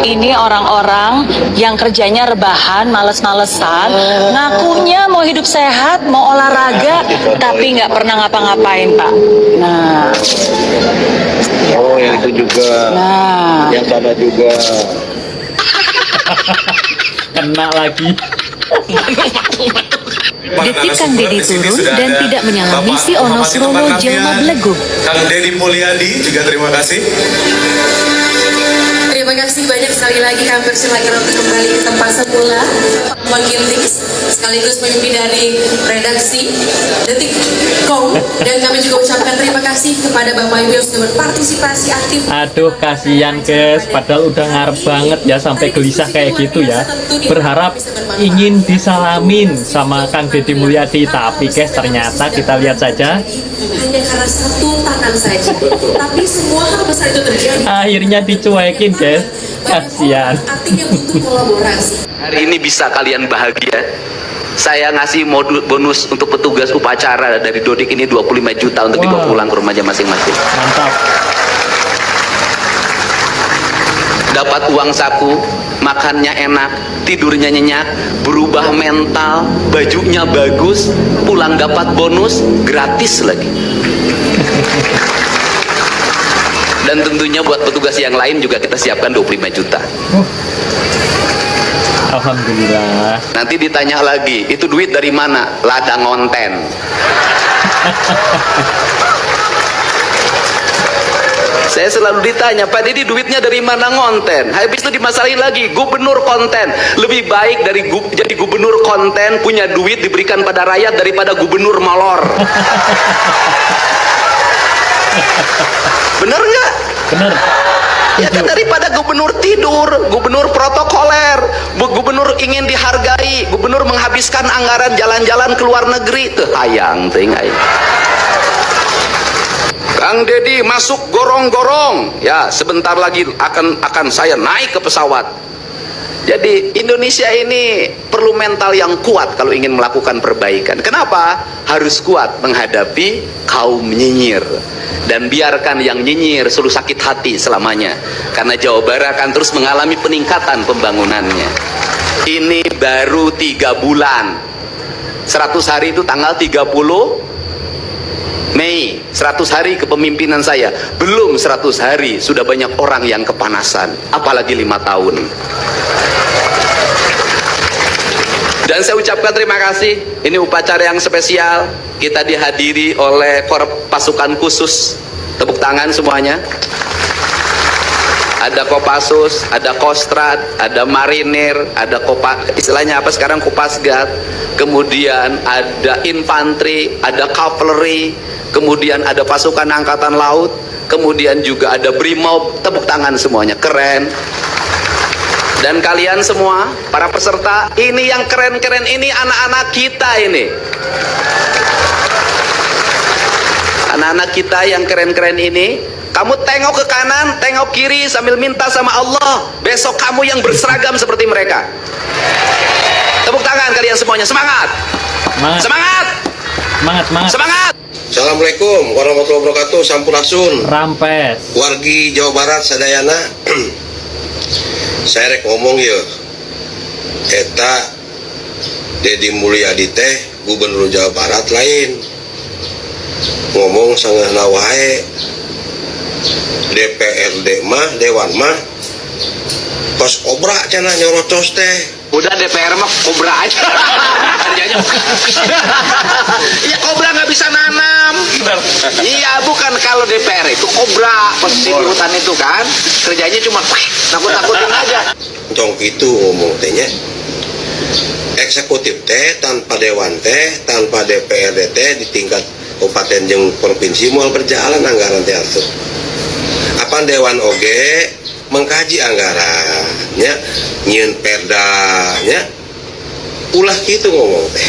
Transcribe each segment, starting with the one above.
Ini orang-orang yang kerjanya rebahan, males-malesan, ngakunya mau hidup sehat, mau olahraga, tapi nggak pernah ngapa-ngapain, Pak. Nah. Oh, yang itu juga. Nah. Yang sana juga. Kena lagi. Detik Kang Dedi turun dan tidak menyalami si Ono Srono Jelma Beleguk. Kang Dedi Mulyadi juga terima kasih. Terima kasih banyak sekali lagi kami persilakan untuk kembali ke tempat semula. Mengginting sekaligus pemimpin dari redaksi Detik.com, dan kami juga ucapkan terima kasih kepada Bapak Ibu yang sudah berpartisipasi aktif. Aduh, kasihan guys, padahal udah ngarep banget ya sampai gelisah kayak gitu ya. Berharap ingin disalamin sama Kang Dedi Mulyadi, tapi guys ternyata kita lihat saja hanya karena satu tangan saja, tapi semua hal besar itu terjadi. akhirnya dicuekin guys. Kasihan. Artinya butuh kolaborasi. Hari ini bisa kalian bahagia. Saya ngasih bonus untuk petugas upacara dari Dodik ini 25 juta untuk dibawa pulang ke rumahnya masing-masing. Mantap. Dapat uang saku, makannya enak, tidurnya nyenyak, berubah mental, bajunya bagus, pulang dapat bonus, gratis lagi. Dan tentunya buat petugas yang lain juga kita siapkan 25 juta. Alhamdulillah. Nanti ditanya lagi, itu duit dari mana? Ladang ngonten. Saya selalu ditanya, Pak Dedi duitnya dari mana ngonten? Habis itu dimasalahin lagi, gubernur konten. Lebih baik dari jadi gubernur konten, punya duit diberikan pada rakyat daripada gubernur molor. Bener nggak? Bener. Ya kan, daripada gubernur tidur, gubernur protokoler, gubernur ingin dihargai, gubernur menghabiskan anggaran jalan-jalan ke luar negeri, tuh hayang ting hayang. Kang Dedi masuk gorong-gorong, ya sebentar lagi akan saya naik ke pesawat. Jadi Indonesia ini perlu mental yang kuat kalau ingin melakukan perbaikan. Kenapa? Harus kuat menghadapi kaum nyinyir. Dan biarkan yang nyinyir selalu sakit hati selamanya. Karena Jawa Barat akan terus mengalami peningkatan pembangunannya. Ini baru 3 bulan. 100 hari itu tanggal 30 Mei. 100 hari kepemimpinan saya. Belum 100 hari sudah banyak orang yang kepanasan. Apalagi 5 tahun. Dan saya ucapkan terima kasih. Ini upacara yang spesial. Kita dihadiri oleh pasukan khusus. Tepuk tangan semuanya. Ada Kopassus, ada Kostrad, ada Marinir, ada istilahnya apa sekarang Kopasgat. Kemudian ada infanteri, ada cavalry, kemudian ada pasukan angkatan laut, kemudian juga ada Brimob. Tepuk tangan semuanya, keren. Dan kalian semua, para peserta, ini yang keren-keren ini anak-anak kita ini. Anak-anak kita yang keren-keren ini, kamu tengok ke kanan, tengok kiri sambil minta sama Allah, besok kamu yang berseragam seperti mereka. Tepuk tangan kalian semuanya, semangat. Semangat. Semangat. Semangat, semangat. Semangat. Assalamualaikum warahmatullahi wabarakatuh. Sampurasun. Rampes. Wargi Jawa Barat sadayana. Saya rek ngomong ya. Eta Dedi Mulyadi teh Gubernur Jawa Barat lain. Ngomong sanggahna wae. DPRD mah, Dewan mah kos obra cenah nyorotos teh. Udah DPR mah kobra aja. Kerjanya. Ya kobra nggak bisa nanam. Iya bukan, kalau DPR itu kobra posisi di hutan itu kan. Kerjanya cuma nakut-nakutin aja. Cong itu ngomong tehnya. Eksekutif teh tanpa dewan teh, tanpa DPRD teh di tingkat kabupaten jeung provinsi moal berjalan anggaran teh atuh. Apa dewan oge mengkaji anggarannya, nyieun perdanya, ulah gitu ngomong teh.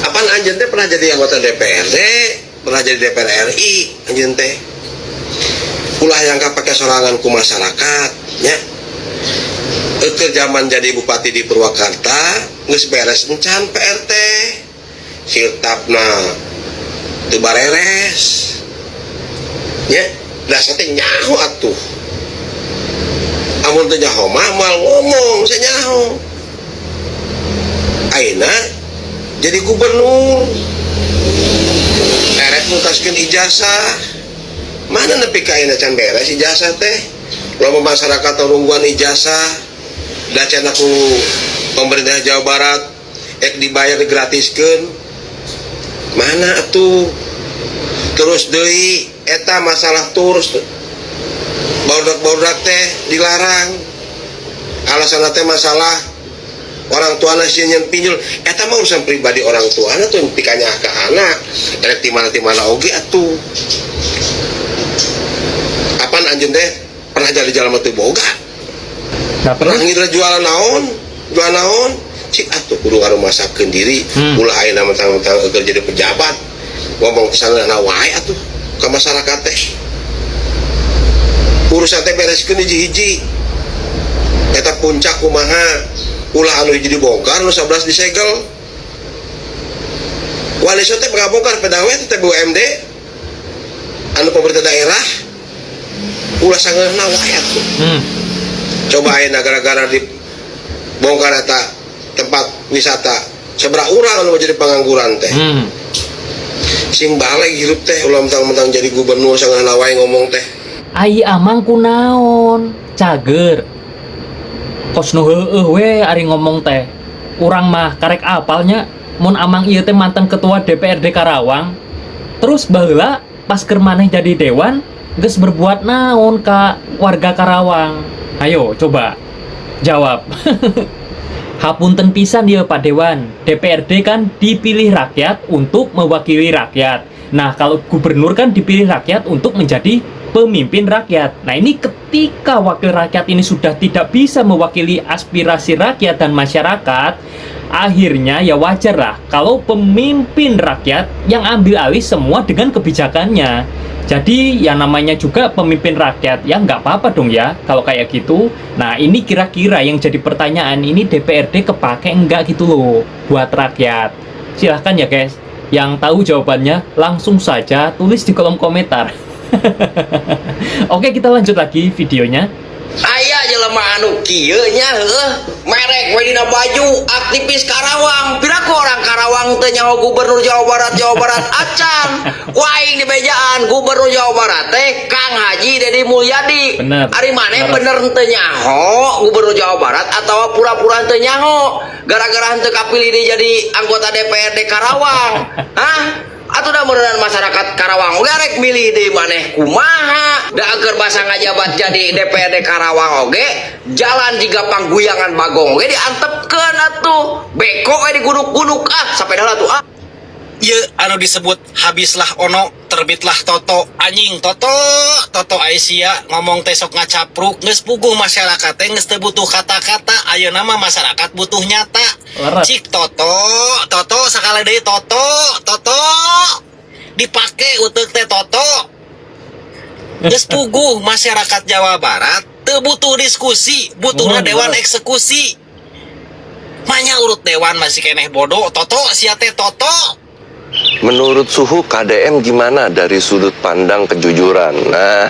Apaan anjeun teh pernah jadi anggota DPRD, pernah jadi DPR RI, anjeun teh. Ulah yang kapake sorangan ku masyarakat, nya. Ke zaman jadi bupati di Purwakarta, geus beres encan PRT, siltapna teu bareres, nya. Da teh nyaho atuh. lamun teu nyaho mah moal ngomong sanyaho. Ayeuna jadi gubernur erek nutaskeun ijazah mana nepi ka ayeuna can beres ijazah teh. Loba masyarakat nungguan ijazah dacan aku pemerintah Jawa Barat ek dibayar digratiskeun mana atuh. Terus deui eta masalah terus barudak teh dilarang alasan teh masalah orang tua nasinya pinjul eta mah urusan pribadi orang tua tuh yang pikanya ke anak erek timana oge atuh. Apaan anjeun teh pernah jadi jalan teu boga Nggak pernah. ngira jualan naon cik atuh kudu ngarumasakeun diri ulah ayeuna mentang-mentang keur jadi pejabat ngomong kesana wae atuh ka masyarakat teh. Urusan teh bereskeun hiji-hiji eta puncak kumaha ulah anu hiji dibongkar anu 11 disegel. Wali teh ngabongkar pegawai teh BUMD anu pemerintah daerah ulah sangeuna wae atuh. Coba ayeuna gara-gara dibongkar eta tempat wisata seberapa urang anu jadi pengangguran teh. Sing balik hirup teh ulah mentang-mentang jadi gubernur sangeuna wae ngomong teh. Ai amang kunaon cager kos nu heueuh we ari ngomong teh urang mah karek apalnya mun amang ieu teh mantan ketua DPRD Karawang terus baheula pas keur maneh jadi dewan geus berbuat naon ka warga Karawang. Ayo coba jawab. Hapunten pisan dia Pak Dewan, DPRD kan dipilih rakyat untuk mewakili rakyat. Nah kalau gubernur kan dipilih rakyat untuk menjadi pemimpin rakyat. Nah ini ketika wakil rakyat ini sudah tidak bisa mewakili aspirasi rakyat dan masyarakat, akhirnya ya wajar lah kalau pemimpin rakyat yang ambil alih semua dengan kebijakannya. Jadi yang namanya juga pemimpin rakyat ya nggak apa-apa dong ya kalau kayak gitu. Nah ini kira-kira yang jadi pertanyaan, ini DPRD kepake enggak gitu loh buat rakyat. Silahkan ya guys, yang tahu jawabannya langsung saja tulis di kolom komentar. Oke, kita lanjut lagi videonya. Aya jelema anu kieu nya merek we dina baju aktivis Karawang. Piraku orang Karawang teu nyaho gubernur Jawa Barat acan. Ku aing di bejaan gubernur Jawa Barat teh Kang Haji Dedi Mulyadi. Bener. Ari maneh bener teu nyaho gubernur Jawa Barat atawa pura-pura teu nyaho gara-gara henteu kapilih jadi anggota DPRD Karawang. Hah? Atuh da meureun masyarakat Karawang oge rek milih deui maneh kumaha da agar basa ngajabat jadi DPRD Karawang oge jalan jiga pangguyangan bagong oge diantepkeun atuh beko we digunuk-gunuk sapeda lah tuh Ieu anu disebut habislah ono terbitlah Toto anjing Toto Aisyah ngomong teh sok ngacapruk geus puguh masyarakat teh geus teu butuh kata-kata ayeuna mah masyarakat butuh nyata. Cik Toto sakali deui Toto dipake uteuk teh Toto geus puguh masyarakat Jawa Barat teu butuh diskusi butuhna dewan eksekusi. Manya urut dewan masih keneh bodoh Toto sia teh Toto. Menurut Suhu KDM gimana dari sudut pandang kejujuran? Nah,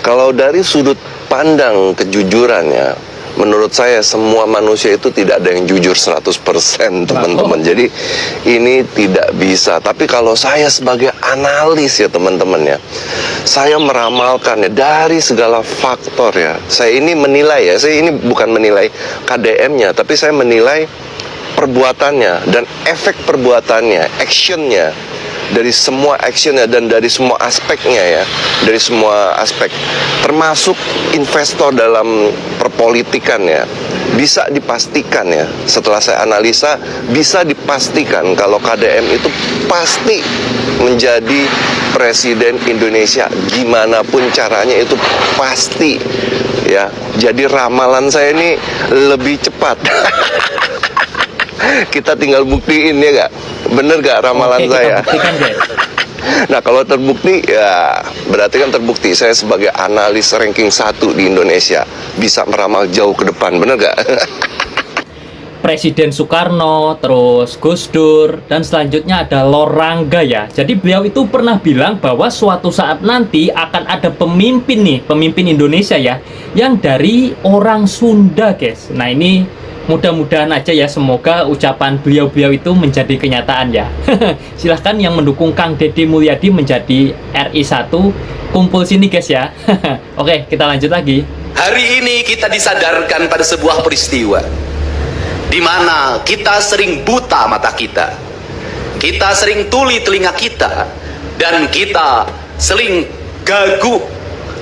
kalau dari sudut pandang kejujurannya, menurut saya semua manusia itu tidak ada yang jujur 100% teman-teman. Jadi ini tidak bisa. Tapi kalau saya sebagai analis ya teman-teman ya, saya meramalkan ya dari segala faktor ya. Saya ini menilai ya, saya ini bukan menilai KDM-nya, tapi saya menilai perbuatannya dan efek perbuatannya, actionnya, dari semua actionnya dan dari semua aspeknya ya, dari semua aspek, termasuk investor dalam perpolitikan ya, bisa dipastikan ya, setelah saya analisa bisa dipastikan kalau KDM itu pasti menjadi presiden Indonesia gimana pun caranya itu pasti ya. Jadi ramalan saya ini lebih cepat. Kita tinggal buktiin ya gak? Bener gak ramalan saya? Buktikan, guys. Nah kalau terbukti ya berarti kan terbukti saya sebagai analis ranking 1 di Indonesia bisa meramal jauh ke depan, bener gak? Presiden Soekarno, terus Gus Dur, dan selanjutnya ada Lor Rangga ya. Jadi beliau itu pernah bilang bahwa suatu saat nanti akan ada pemimpin nih, pemimpin Indonesia ya, yang dari orang Sunda guys. Nah ini mudah-mudahan aja ya, semoga ucapan beliau-beliau itu menjadi kenyataan ya. Silahkan yang mendukung Kang Deddy Mulyadi menjadi RI 1, kumpul sini guys ya. Oke, kita lanjut lagi. Hari ini kita disadarkan pada sebuah peristiwa di mana kita sering buta mata kita sering tuli telinga kita, dan kita sering gagu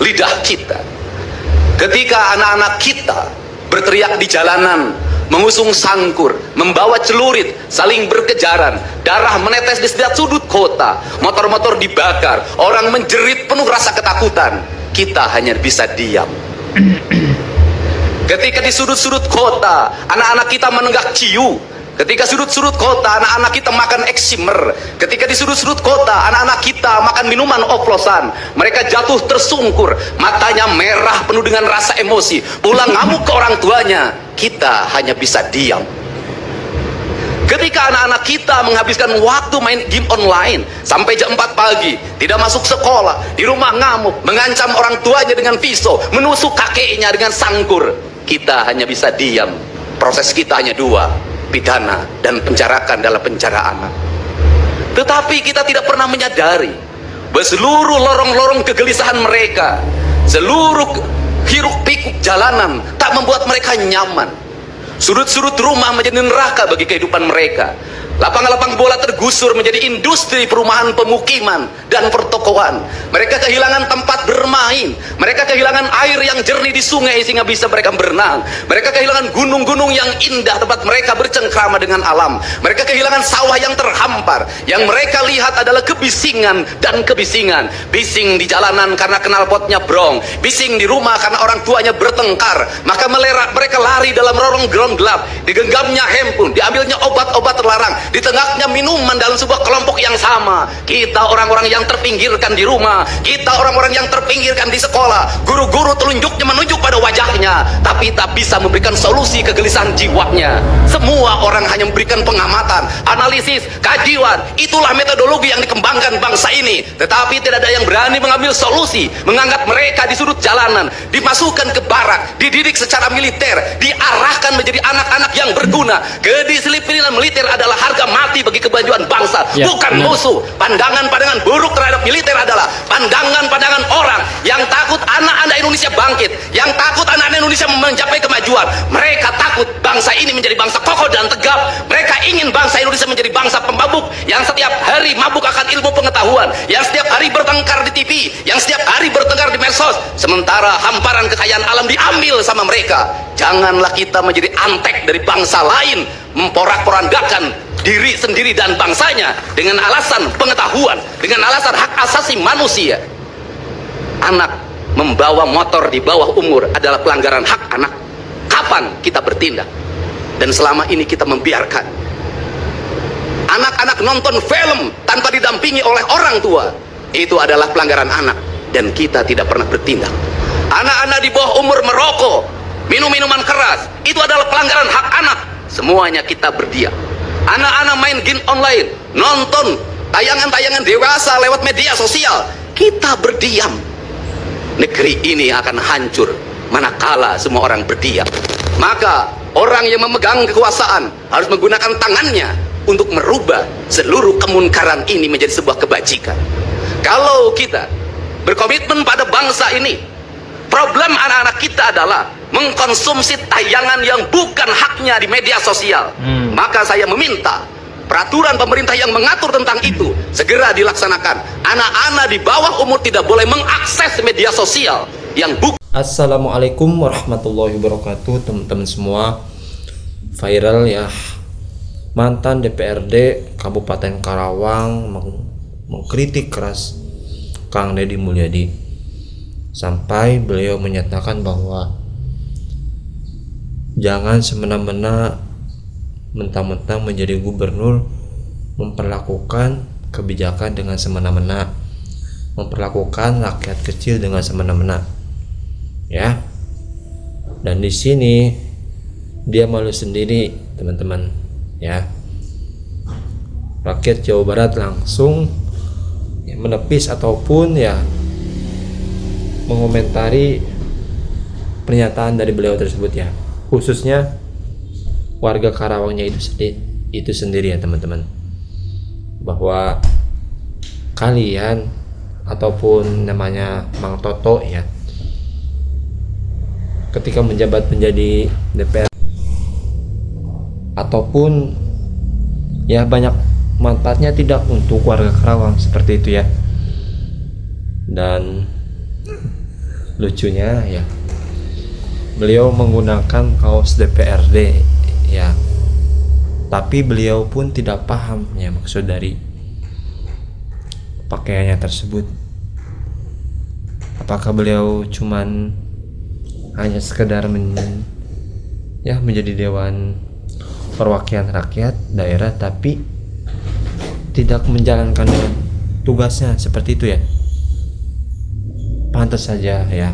lidah kita ketika anak-anak kita berteriak di jalanan, mengusung sangkur, membawa celurit, saling berkejaran, darah menetes di setiap sudut kota, motor-motor dibakar, orang menjerit penuh rasa ketakutan. Kita hanya bisa diam. Ketika di sudut-sudut kota anak-anak kita menenggak ciu, ketika sudut-sudut kota anak-anak kita makan eksimer, ketika di sudut-sudut kota anak-anak kita makan minuman oplosan, mereka jatuh tersungkur, matanya merah penuh dengan rasa emosi, pulang ngamuk ke orang tuanya, kita hanya bisa diam. Ketika anak-anak kita menghabiskan waktu main game online sampai jam 4 pagi, tidak masuk sekolah, di rumah ngamuk, mengancam orang tuanya dengan pisau, menusuk kakeknya dengan sangkur, kita hanya bisa diam. Proses kita hanya dua, pidana dan penjarakan dalam penjara anak. Tetapi kita tidak pernah menyadari bahwa seluruh lorong-lorong kegelisahan mereka, seluruh hiruk pikuk jalanan tak membuat mereka nyaman. Sudut-sudut rumah menjadi neraka bagi kehidupan mereka. Lapang-lapang bola tergusur menjadi industri perumahan, pemukiman, dan pertokoan. Mereka kehilangan tempat bermain. Mereka kehilangan air yang jernih di sungai sehingga bisa mereka berenang. Mereka kehilangan gunung-gunung yang indah tempat mereka bercengkrama dengan alam. Mereka kehilangan sawah yang terhampar. Yang mereka lihat adalah kebisingan dan kebisingan. Bising di jalanan karena knalpotnya brong. Bising di rumah karena orang tuanya bertengkar. Maka mereka lari dalam lorong-lorong gelap. Digenggamnya handphone, diambilnya obat-obat terlarang, ditengahnya minuman dalam sebuah kelompok yang sama. Kita orang-orang yang terpinggirkan di rumah, kita orang-orang yang terpinggirkan di sekolah, guru-guru telunjuknya menunjuk pada wajahnya, tapi tak bisa memberikan solusi kegelisahan jiwanya. Semua orang hanya memberikan pengamatan, analisis, kajian. Itulah metodologi yang dikembangkan bangsa ini. Tetapi tidak ada yang berani mengambil solusi, mengangkat mereka di sudut jalanan, dimasukkan ke barak, dididik secara militer, diarahkan menjadi anak-anak yang berguna. Kedisiplinan militer adalah harga mati bagi kemajuan bangsa, ya, bukan benar. musuh. Pandangan-pandangan buruk terhadap militer adalah pandangan-pandangan orang yang takut anak-anak Indonesia bangkit, yang takut anak-anak Indonesia mencapai kemajuan. Mereka takut bangsa ini menjadi bangsa kokoh dan tegap. Mereka ingin bangsa Indonesia menjadi bangsa pemabuk yang setiap hari mabuk akan ilmu pengetahuan, yang setiap hari bertengkar di TV, yang setiap hari bertengkar di medsos, sementara hamparan kekayaan alam diambil sama mereka. Janganlah kita menjadi antek dari bangsa lain, memporak-porandakan diri sendiri dan bangsanya dengan alasan pengetahuan, dengan alasan hak asasi manusia. Anak membawa motor di bawah umur adalah pelanggaran hak anak. Kapan kita bertindak? Dan selama ini kita membiarkan anak-anak nonton film tanpa didampingi oleh orang tua. Itu adalah pelanggaran anak, dan kita tidak pernah bertindak. Anak-anak di bawah umur merokok, minum minuman keras, itu adalah pelanggaran hak anak. Semuanya kita berdiam. Anak-anak main game online, nonton tayangan-tayangan dewasa lewat media sosial, kita berdiam. Negeri ini akan hancur manakala semua orang berdiam. Maka orang yang memegang kekuasaan harus menggunakan tangannya untuk merubah seluruh kemunkaran ini menjadi sebuah kebajikan. Kalau kita berkomitmen pada bangsa ini, problem anak-anak kita adalah mengkonsumsi tayangan yang bukan haknya di media sosial. Maka saya meminta peraturan pemerintah yang mengatur tentang itu segera dilaksanakan. Anak-anak di bawah umur tidak boleh mengakses media sosial yang bukan. Assalamualaikum warahmatullahi wabarakatuh, teman-teman semua. Viral ya, mantan DPRD Kabupaten Karawang mengkritik keras Kang Deddy Mulyadi sampai beliau menyatakan bahwa jangan semena-mena mentang-mentang menjadi gubernur memperlakukan kebijakan dengan semena-mena, memperlakukan rakyat kecil dengan semena-mena, ya. Dan di sini dia malu sendiri teman-teman ya. Rakyat Jawa Barat langsung ya, menepis ataupun ya mengomentari pernyataan dari beliau tersebut ya, khususnya warga Karawangnya itu sendiri ya teman-teman, bahwa kalian ataupun namanya Mang Toto ya, ketika menjabat menjadi DPR ataupun ya banyak manfaatnya tidak untuk warga Karawang seperti itu ya. Dan lucunya ya, beliau menggunakan kaos DPRD ya, tapi beliau pun tidak paham ya maksud dari pakaiannya tersebut. Apakah beliau cuman hanya sekedar menjadi dewan perwakilan rakyat daerah tapi tidak menjalankan dengan tugasnya seperti itu ya? Pantas saja ya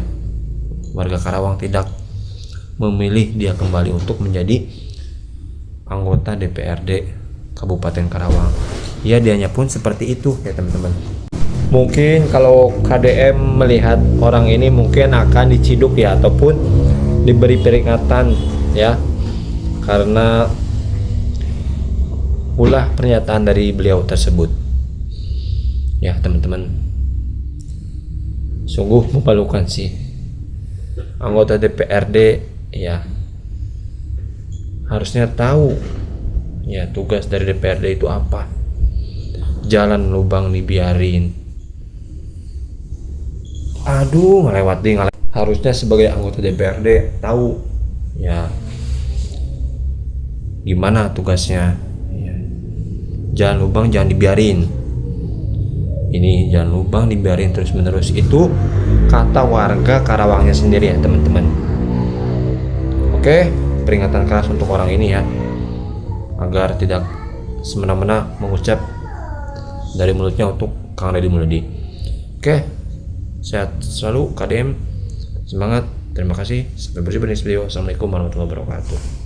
warga Karawang tidak memilih dia kembali untuk menjadi anggota DPRD Kabupaten Karawang. Ya, dianya pun seperti itu ya teman-teman. Mungkin kalau KDM melihat orang ini mungkin akan diciduk ya, ataupun diberi peringatan ya, karena ulah pernyataan dari beliau tersebut ya teman-teman. Sungguh memalukan sih, anggota DPRD ya harusnya tahu ya tugas dari DPRD itu apa. Jalan lubang dibiarin, aduh ngelewat. Harusnya sebagai anggota DPRD tahu ya gimana tugasnya ya. Jalan lubang jangan dibiarin, ini jalan lubang dibiarin terus menerus, itu kata warga Karawangnya sendiri ya teman-teman. Oke, peringatan keras untuk orang ini ya, agar tidak semena-mena mengucap dari mulutnya untuk Kang Deddy Mulyadi. Oke, sehat selalu KDM, semangat, terima kasih, sampai berjumpa di next video. Assalamualaikum warahmatullahi wabarakatuh.